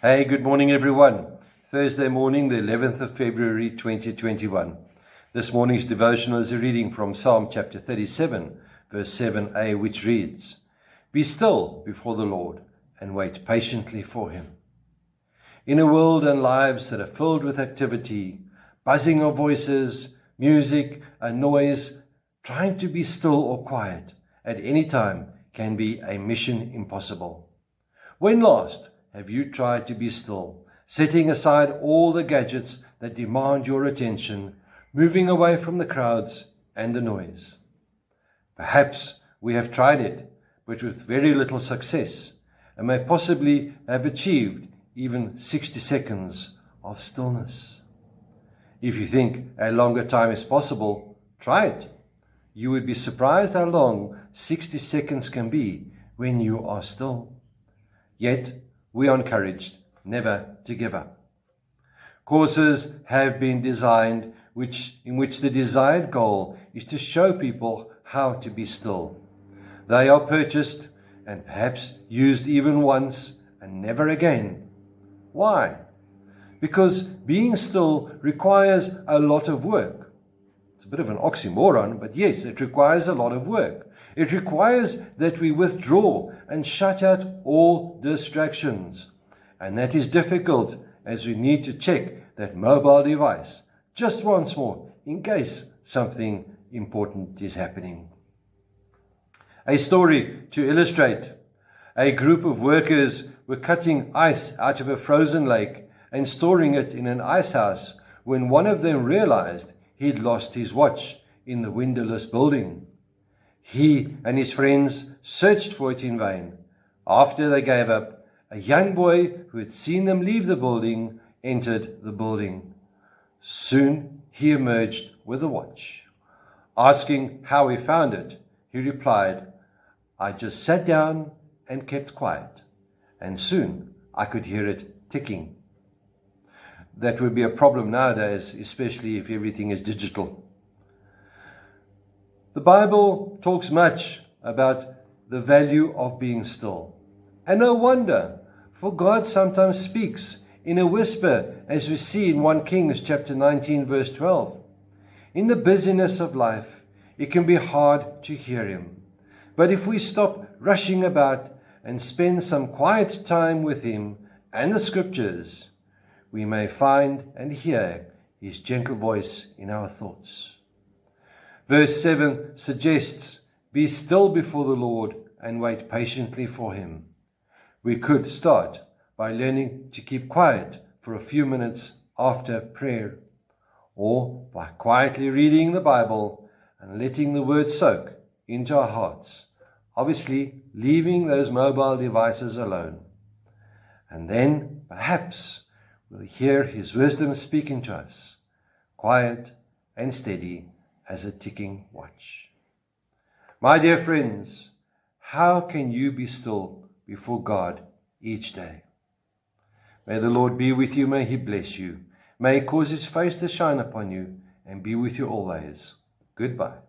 Hey, good morning, everyone. Thursday morning, the 11th of February, 2021. This morning's devotional is a reading from Psalm chapter 37, verse 7a, which reads, "Be still before the Lord and wait patiently for him." In a world and lives that are filled with activity, buzzing of voices, music, and noise, trying to be still or quiet at any time can be a mission impossible. When last have you tried to be still, setting aside all the gadgets that demand your attention, moving away from the crowds and the noise? Perhaps we have tried it, but with very little success, and may possibly have achieved even 60 seconds of stillness. If you think a longer time is possible, try it. You would be surprised how long 60 seconds can be when you are still. Yet, we are encouraged never to give up. Courses have been designed in which the desired goal is to show people how to be still. They are purchased and perhaps used even once and never again. Why? Because being still requires a lot of work. It's a bit of an oxymoron, but yes, it requires a lot of work. It requires that we withdraw and shut out all distractions. And that is difficult as we need to check that mobile device just once more in case something important is happening. A story to illustrate. A group of workers were cutting ice out of a frozen lake and storing it in an ice house when one of them realized he'd lost his watch in the windowless building. He and his friends searched for it in vain. After they gave up, a young boy who had seen them leave the building entered the building. Soon he emerged with a watch. Asking how he found it, he replied, "I just sat down and kept quiet, and soon I could hear it ticking." That would be a problem nowadays, especially if everything is digital. The Bible talks much about the value of being still. And no wonder, for God sometimes speaks in a whisper, as we see in 1 Kings chapter 19, verse 12. In the busyness of life, it can be hard to hear him. But if we stop rushing about and spend some quiet time with him and the scriptures, we may find and hear his gentle voice in our thoughts. Verse 7 suggests, "Be still before the Lord and wait patiently for him." We could start by learning to keep quiet for a few minutes after prayer, or by quietly reading the Bible and letting the word soak into our hearts, obviously leaving those mobile devices alone. And then, perhaps, we'll hear his wisdom speaking to us, quiet and steady as a ticking watch. My dear friends, how can you be still before God each day? May the Lord be with you. May he bless you. May he cause his face to shine upon you and be with you always. Goodbye.